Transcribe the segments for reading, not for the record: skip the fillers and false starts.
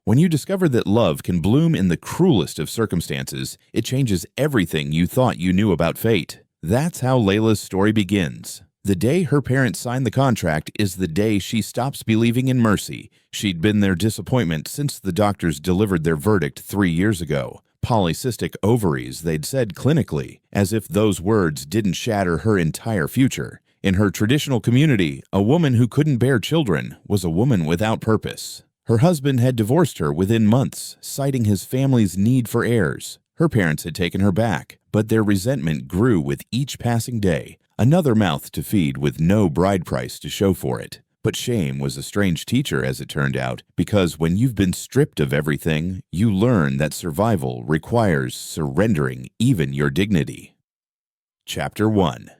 When you discover that love can bloom in the cruelest of circumstances, it changes everything you thought you knew about fate. That's how Layla's story begins. The day her parents sign the contract is the day she stops believing in mercy. She'd been their disappointment since the doctors delivered their verdict 3 years ago. Polycystic ovaries, they'd said clinically, as if those words didn't shatter her entire future. In her traditional community, a woman who couldn't bear children was a woman without purpose. Her husband had divorced her within months, citing his family's need for heirs. Her parents had taken her back, but their resentment grew with each passing day. Another mouth to feed with no bride price to show for it. But shame was a strange teacher, as it turned out, because when you've been stripped of everything, you learn that survival requires surrendering even your dignity. Chapter 1.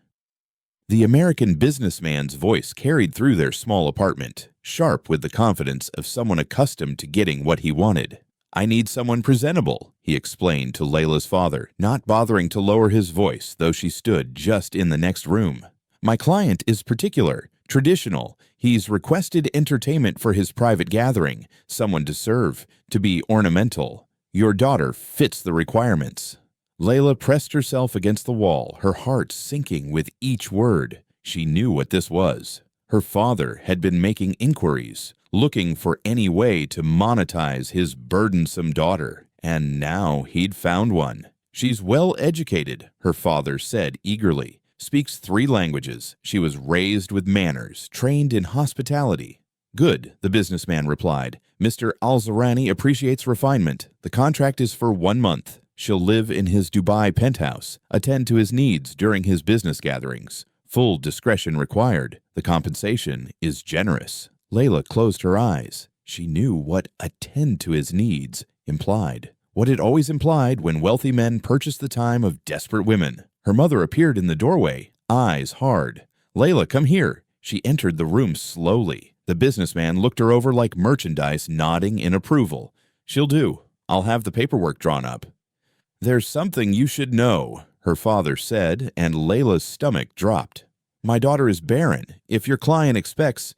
The American businessman's voice carried through their small apartment, sharp with the confidence of someone accustomed to getting what he wanted. "I need someone presentable," he explained to Layla's father, not bothering to lower his voice, though she stood just in the next room. "My client is particular, traditional. He's requested entertainment for his private gathering, someone to serve, to be ornamental. Your daughter fits the requirements." Layla pressed herself against the wall, her heart sinking with each word. She knew what this was. Her father had been making inquiries, looking for any way to monetize his burdensome daughter, and now he'd found one. "She's well educated," her father said eagerly. "Speaks 3 languages. She was raised with manners, trained in hospitality." "Good," the businessman replied. "Mr. Al-Zarani appreciates refinement. The contract is for 1 month. She'll live in his Dubai penthouse, attend to his needs during his business gatherings. Full discretion required. The compensation is generous." Layla closed her eyes. She knew what "attend to his needs" implied. What it always implied when wealthy men purchased the time of desperate women. Her mother appeared in the doorway, eyes hard. "Layla, come here." She entered the room slowly. The businessman looked her over like merchandise, nodding in approval. "She'll do. I'll have the paperwork drawn up." "There's something you should know," her father said, and Layla's stomach dropped. "My daughter is barren. If your client expects—"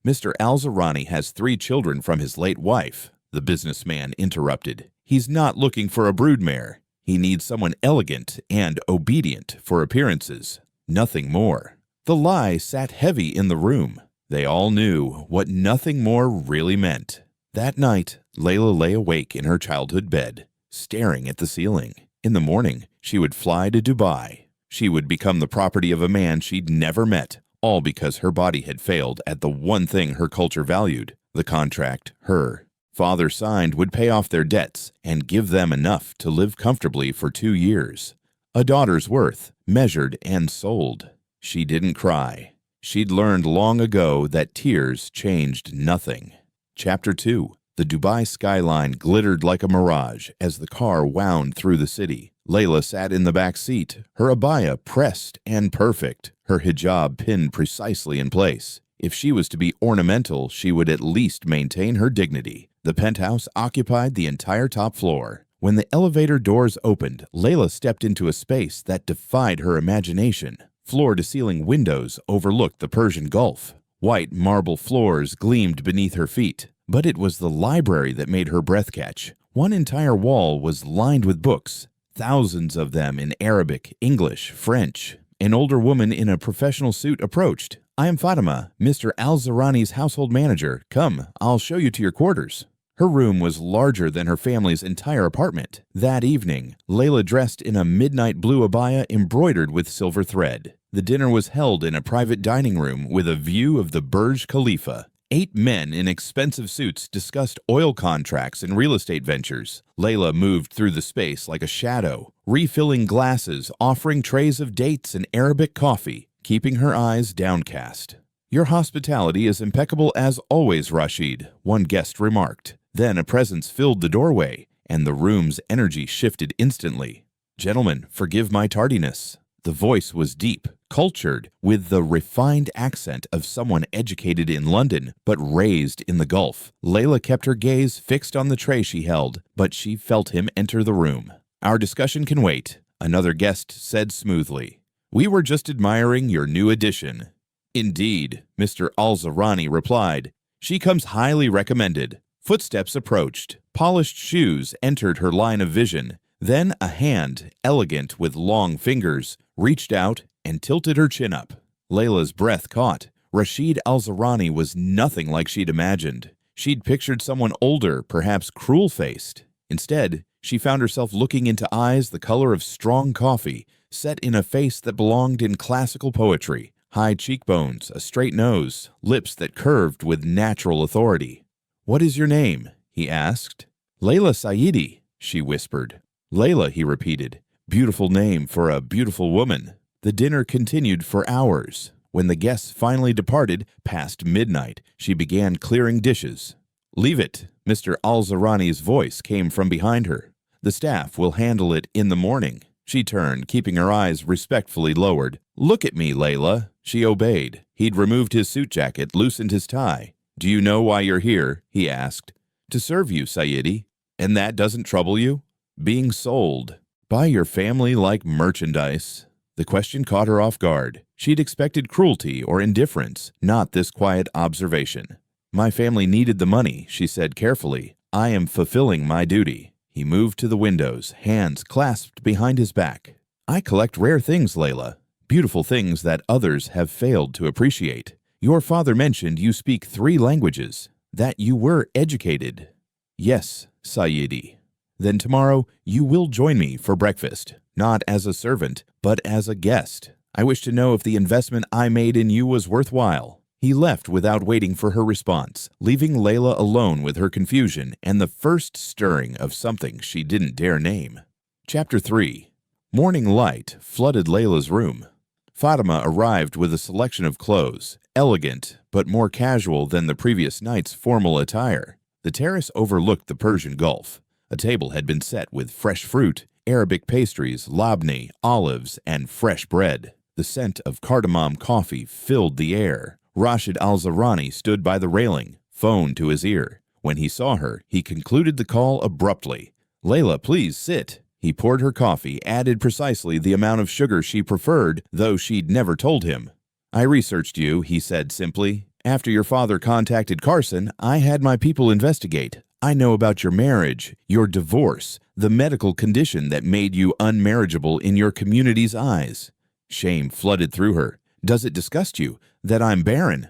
"Mr. Al-Zarani has 3 children from his late wife," the businessman interrupted. "He's not looking for a broodmare. He needs someone elegant and obedient for appearances. Nothing more." The lie sat heavy in the room. They all knew what nothing more really meant. That night, Layla lay awake in her childhood bed, staring at the ceiling. In the morning, she would fly to Dubai. She would become the property of a man she'd never met, all because her body had failed at the one thing her culture valued. The contract her father signed would pay off their debts and give them enough to live comfortably for 2 years. A daughter's worth, measured and sold. She didn't cry. She'd learned long ago that tears changed nothing. Chapter 2. The Dubai skyline glittered like a mirage as the car wound through the city. Layla sat in the back seat, her abaya pressed and perfect, her hijab pinned precisely in place. If she was to be ornamental, she would at least maintain her dignity. The penthouse occupied the entire top floor. When the elevator doors opened, Layla stepped into a space that defied her imagination. Floor-to-ceiling windows overlooked the Persian Gulf. White marble floors gleamed beneath her feet. But it was the library that made her breath catch. One entire wall was lined with books, thousands of them in Arabic, English, French. An older woman in a professional suit approached. "I am Fatima, Mr. Al-Zarani's household manager. Come, I'll show you to your quarters." Her room was larger than her family's entire apartment. That evening, Layla dressed in a midnight blue abaya embroidered with silver thread. The dinner was held in a private dining room with a view of the Burj Khalifa. 8 men in expensive suits discussed oil contracts and real estate ventures. Layla moved through the space like a shadow, refilling glasses, offering trays of dates and Arabic coffee, keeping her eyes downcast. "Your hospitality is impeccable as always, Rashid," one guest remarked. Then a presence filled the doorway, and the room's energy shifted instantly. "Gentlemen, forgive my tardiness." The voice was deep, cultured, with the refined accent of someone educated in London but raised in the Gulf. Layla kept her gaze fixed on the tray she held, but she felt him enter the room. "Our discussion can wait," another guest said smoothly. "We were just admiring your new addition." "Indeed," Mr. Al-Zarani replied. "She comes highly recommended. Footsteps approached. Polished shoes entered her line of vision. Then a hand, elegant with long fingers, reached out and tilted her chin up. Layla's breath caught. Rashid Al-Zarani was nothing like she'd imagined. She'd pictured someone older, perhaps cruel-faced. Instead, she found herself looking into eyes the color of strong coffee, set in a face that belonged in classical poetry. High cheekbones, a straight nose, lips that curved with natural authority. "What is your name?" he asked. "Layla Saidi," she whispered. "Layla," he repeated. "Beautiful name for a beautiful woman." The dinner continued for hours. When the guests finally departed, past midnight, she began clearing dishes. "Leave it," Mr. Al-Zarani's voice came from behind her. "The staff will handle it in the morning." She turned, keeping her eyes respectfully lowered. "Look at me, Layla." She obeyed. He'd removed his suit jacket, loosened his tie. "Do you know why you're here?" he asked. "To serve you, Sayyidi." "And that doesn't trouble you?" "Being sold by your family like merchandise." The question caught her off guard. She'd expected cruelty or indifference, not this quiet observation. "My family needed the money," she said carefully. "I am fulfilling my duty." He moved to the windows, hands clasped behind his back. "I collect rare things, Layla. Beautiful things that others have failed to appreciate. Your father mentioned you speak 3 languages, that you were educated." "Yes, Sayyidi." "Then tomorrow you will join me for breakfast, not as a servant, but as a guest. I wish to know if the investment I made in you was worthwhile." He left without waiting for her response, leaving Layla alone with her confusion and the first stirring of something she didn't dare name. Chapter 3. Morning light flooded Layla's room. Fatima arrived with a selection of clothes, elegant but more casual than the previous night's formal attire. The terrace overlooked the Persian Gulf. A table had been set with fresh fruit, Arabic pastries, labneh, olives, and fresh bread. The scent of cardamom coffee filled the air. Rashid Al-Zarani stood by the railing, phone to his ear. When he saw her, he concluded the call abruptly. "Layla, please sit." He poured her coffee, added precisely the amount of sugar she preferred, though she'd never told him. "I researched you," he said simply. "After your father contacted Carson, I had my people investigate. I know about your marriage, your divorce, the medical condition that made you unmarriageable in your community's eyes." Shame flooded through her. "Does it disgust you that I'm barren?"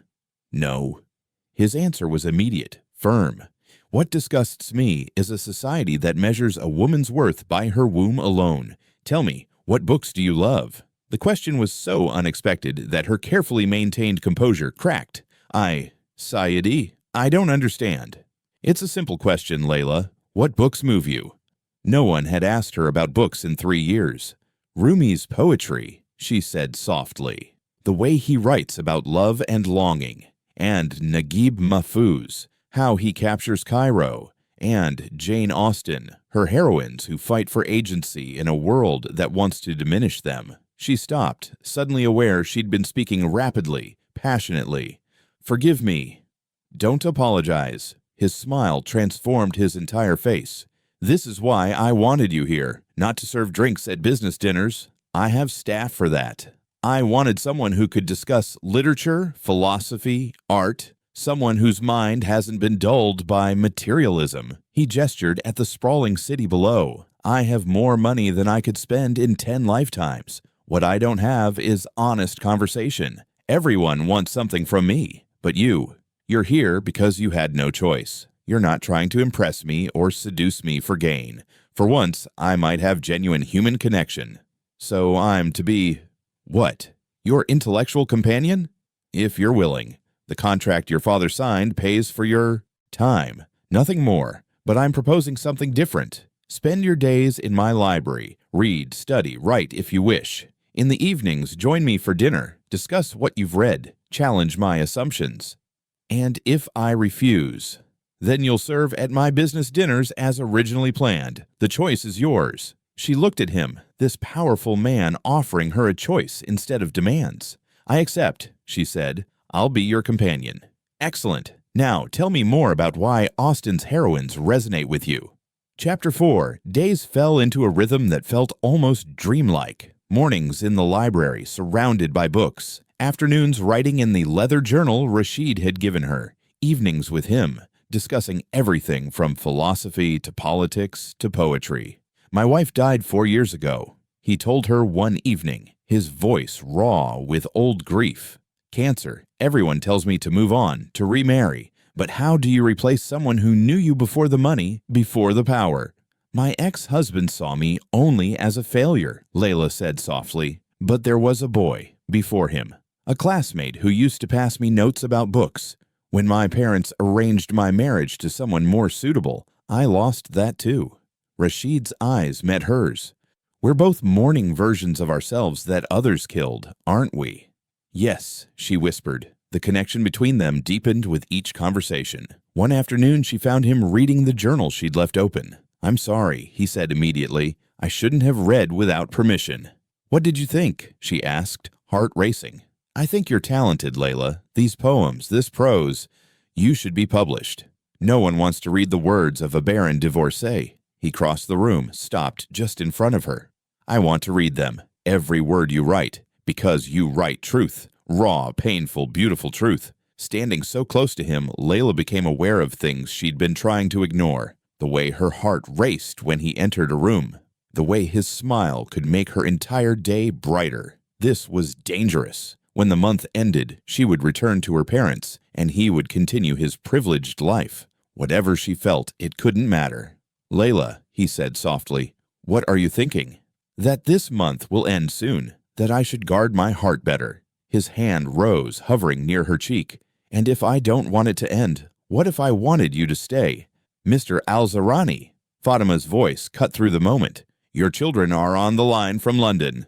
"No." His answer was immediate, firm. "What disgusts me is a society that measures a woman's worth by her womb alone. Tell me, what books do you love?" The question was so unexpected that her carefully maintained composure cracked. Sayyidi, I don't understand." "It's a simple question, Layla. What books move you?" No one had asked her about books in 3 years. "Rumi's poetry," she said softly. "The way he writes about love and longing. And Naguib Mahfouz, how he captures Cairo. And Jane Austen, her heroines who fight for agency in a world that wants to diminish them." She stopped, suddenly aware she'd been speaking rapidly, passionately. "Forgive me." "Don't apologize." His smile transformed his entire face. "This is why I wanted you here, not to serve drinks at business dinners. I have staff for that. I wanted someone who could discuss literature, philosophy, art, someone whose mind hasn't been dulled by materialism." He gestured at the sprawling city below. "I have more money than I could spend in 10 lifetimes. What I don't have is honest conversation. Everyone wants something from me. But you're here because you had no choice. You're not trying to impress me or seduce me for gain. For once, I might have genuine human connection. So I'm to be, what, your intellectual companion? If you're willing. The contract your father signed pays for your time. Nothing more. But I'm proposing something different. Spend your days in my library. Read, study, write if you wish. In the evenings, join me for dinner. Discuss what you've read. Challenge my assumptions. And if I refuse, then you'll serve at my business dinners as originally planned. The choice is yours." She looked at him, this powerful man offering her a choice instead of demands. "I accept," she said. "I'll be your companion." "Excellent. Now tell me more about why Austen's heroines resonate with you." Chapter 4. Days fell into a rhythm that felt almost dreamlike. Mornings in the library, surrounded by books. Afternoons writing in the leather journal Rashid had given her. Evenings with him, discussing everything from philosophy to politics to poetry. My wife died 4 years ago, he told her one evening, his voice raw with old grief. Cancer. Everyone tells me to move on, to remarry. But how do you replace someone who knew you before the money, before the power? My ex-husband saw me only as a failure, Layla said softly. But there was a boy before him, a classmate who used to pass me notes about books. When my parents arranged my marriage to someone more suitable, I lost that too. Rashid's eyes met hers. We're both mourning versions of ourselves that others killed, aren't we? Yes, she whispered. The connection between them deepened with each conversation. One afternoon, she found him reading the journal she'd left open. I'm sorry, he said immediately. I shouldn't have read without permission. What did you think? She asked, heart racing. I think you're talented, Layla. These poems, this prose, you should be published. No one wants to read the words of a barren divorcee. He crossed the room, stopped just in front of her. I want to read them, every word you write, because you write truth, raw, painful, beautiful truth. Standing so close to him, Layla became aware of things she'd been trying to ignore. The way her heart raced when he entered a room. The way his smile could make her entire day brighter. This was dangerous. When the month ended, she would return to her parents, and he would continue his privileged life. Whatever she felt, it couldn't matter. Layla, he said softly, what are you thinking? That this month will end soon. That I should guard my heart better. His hand rose, hovering near her cheek. And if I don't want it to end, what if I wanted you to stay? Mr. Al-Zarani. Fatima's voice cut through the moment. Your children are on the line from London.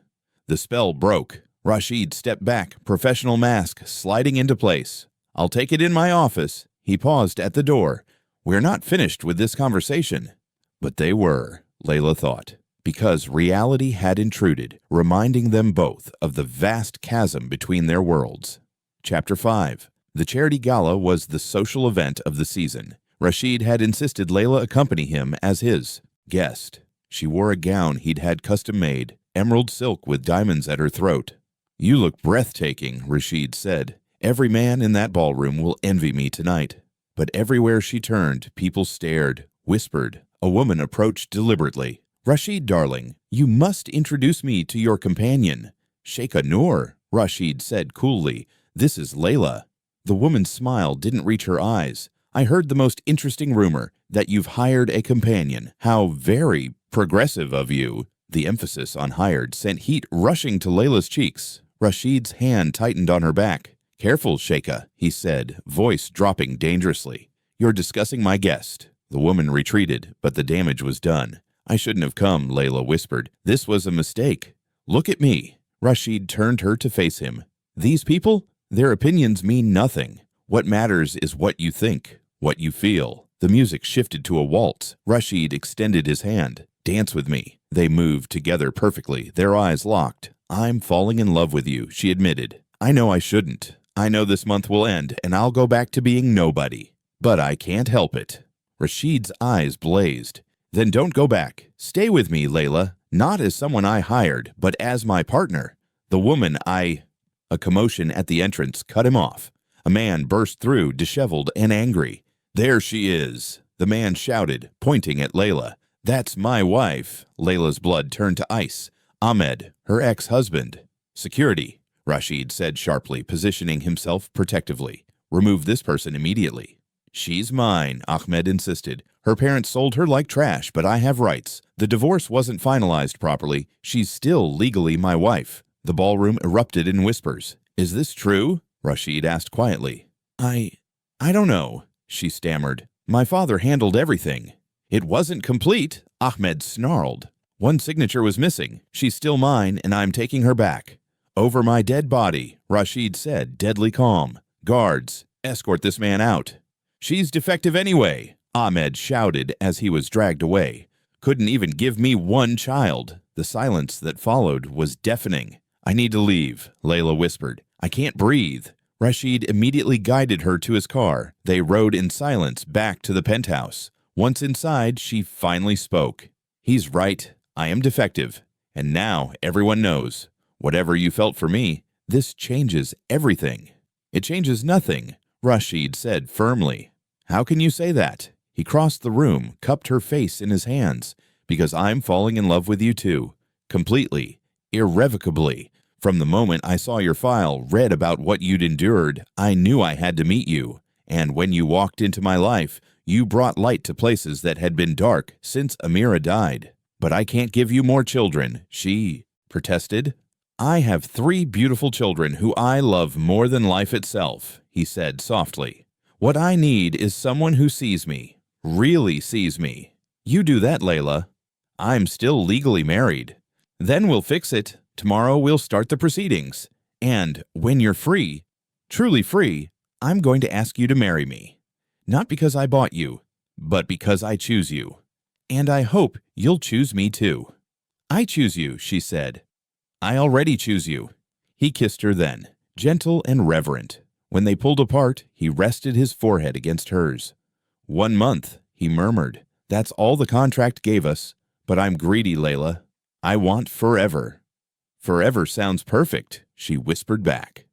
The spell broke. Rashid stepped back, professional mask sliding into place. I'll take it in my office. He paused at the door. We're not finished with this conversation. But they were, Layla thought. Because reality had intruded, reminding them both of the vast chasm between their worlds. Chapter 5. The charity gala was the social event of the season. Rashid had insisted Layla accompany him as his guest. She wore a gown he'd had custom-made, emerald silk with diamonds at her throat. You look breathtaking, Rashid said. Every man in that ballroom will envy me tonight. But everywhere she turned, people stared, whispered. A woman approached deliberately. Rashid, darling, you must introduce me to your companion. Sheikha Noor, Rashid said coolly. This is Layla. The woman's smile didn't reach her eyes. I heard the most interesting rumor, that you've hired a companion. How very progressive of you. The emphasis on hired sent heat rushing to Layla's cheeks. Rashid's hand tightened on her back. Careful, Sheikha, he said, voice dropping dangerously. You're discussing my guest. The woman retreated, but the damage was done. I shouldn't have come, Layla whispered. This was a mistake. Look at me. Rashid turned her to face him. These people? Their opinions mean nothing. What matters is what you think, what you feel. The music shifted to a waltz. Rashid extended his hand. Dance with me. They moved together perfectly, their eyes locked. I'm falling in love with you, she admitted. I know I shouldn't. I know this month will end, and I'll go back to being nobody. But I can't help it. Rashid's eyes blazed. Then don't go back. Stay with me, Layla. Not as someone I hired, but as my partner. The woman I... A commotion at the entrance cut him off. A man burst through, disheveled and angry. There she is, the man shouted, pointing at Layla. That's my wife. Layla's blood turned to ice. Ahmed, her ex-husband. Security, Rashid said sharply, positioning himself protectively. Remove this person immediately. She's mine, Ahmed insisted. Her parents sold her like trash, but I have rights. The divorce wasn't finalized properly. She's still legally my wife. The ballroom erupted in whispers. Is this true? Rashid asked quietly. I don't know, she stammered. My father handled everything. It wasn't complete, Ahmed snarled. One signature was missing. She's still mine, and I'm taking her back. Over my dead body, Rashid said, deadly calm. Guards, escort this man out. She's defective anyway, Ahmed shouted as he was dragged away. Couldn't even give me one child. The silence that followed was deafening. I need to leave, Layla whispered. I can't breathe. Rashid immediately guided her to his car. They rode in silence back to the penthouse. Once inside, she finally spoke. He's right. I am defective. And now everyone knows. Whatever you felt for me, this changes everything. It changes nothing, Rashid said firmly. How can you say that? He crossed the room, cupped her face in his hands. Because I'm falling in love with you too. Completely. Irrevocably. From the moment I saw your file, read about what you'd endured, I knew I had to meet you. And when you walked into my life, you brought light to places that had been dark since Amira died. But I can't give you more children, she protested. I have 3 beautiful children who I love more than life itself, he said softly. What I need is someone who sees me, really sees me. You do that, Layla. I'm still legally married. Then we'll fix it. Tomorrow we'll start the proceedings. And when you're free, truly free, I'm going to ask you to marry me. Not because I bought you, but because I choose you. And I hope you'll choose me too. I choose you, she said. I already choose you. He kissed her then, gentle and reverent. When they pulled apart, he rested his forehead against hers. 1 month, he murmured. That's all the contract gave us. But I'm greedy, Layla. I want forever. Forever sounds perfect, she whispered back.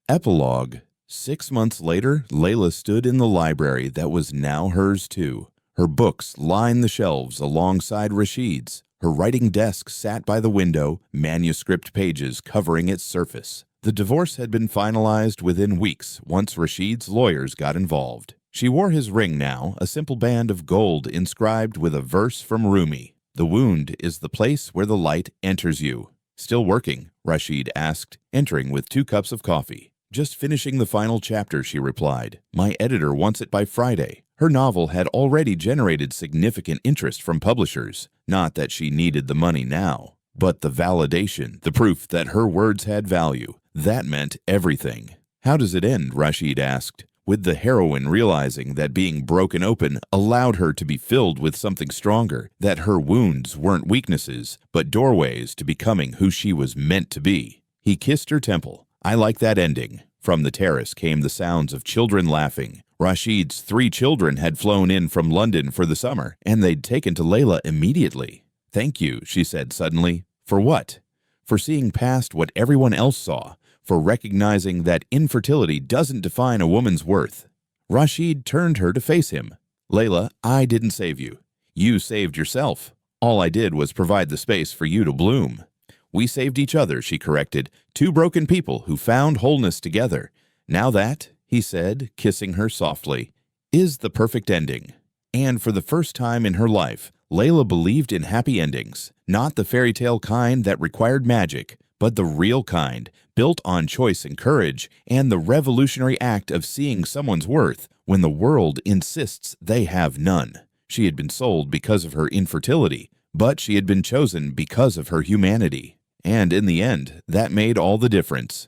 Epilogue. 6 months later, Layla stood in the library that was now hers too. Her books lined the shelves alongside Rashid's. Her writing desk sat by the window, manuscript pages covering its surface. The divorce had been finalized within weeks once Rashid's lawyers got involved. She wore his ring now, a simple band of gold inscribed with a verse from Rumi. The wound is the place where the light enters you. Still working? Rashid asked, entering with 2 cups of coffee. Just finishing the final chapter, she replied. My editor wants it by Friday. Her novel had already generated significant interest from publishers. Not that she needed the money now, but the validation, the proof that her words had value. That meant everything. How does it end? Rashid asked, with the heroine realizing that being broken open allowed her to be filled with something stronger, that her wounds weren't weaknesses, but doorways to becoming who she was meant to be. He kissed her temple. I like that ending. From the terrace came the sounds of children laughing. Rashid's 3 children had flown in from London for the summer, and they'd taken to Layla immediately. Thank you, she said suddenly. For what? For seeing past what everyone else saw, for recognizing that infertility doesn't define a woman's worth. Rashid turned her to face him. Layla, I didn't save you. You saved yourself. All I did was provide the space for you to bloom. We saved each other, she corrected, 2 broken people who found wholeness together. Now that, he said, kissing her softly, is the perfect ending. And for the first time in her life, Layla believed in happy endings, not the fairy tale kind that required magic, but the real kind, built on choice and courage, and the revolutionary act of seeing someone's worth when the world insists they have none. She had been sold because of her infertility, but she had been chosen because of her humanity. And in the end, that made all the difference.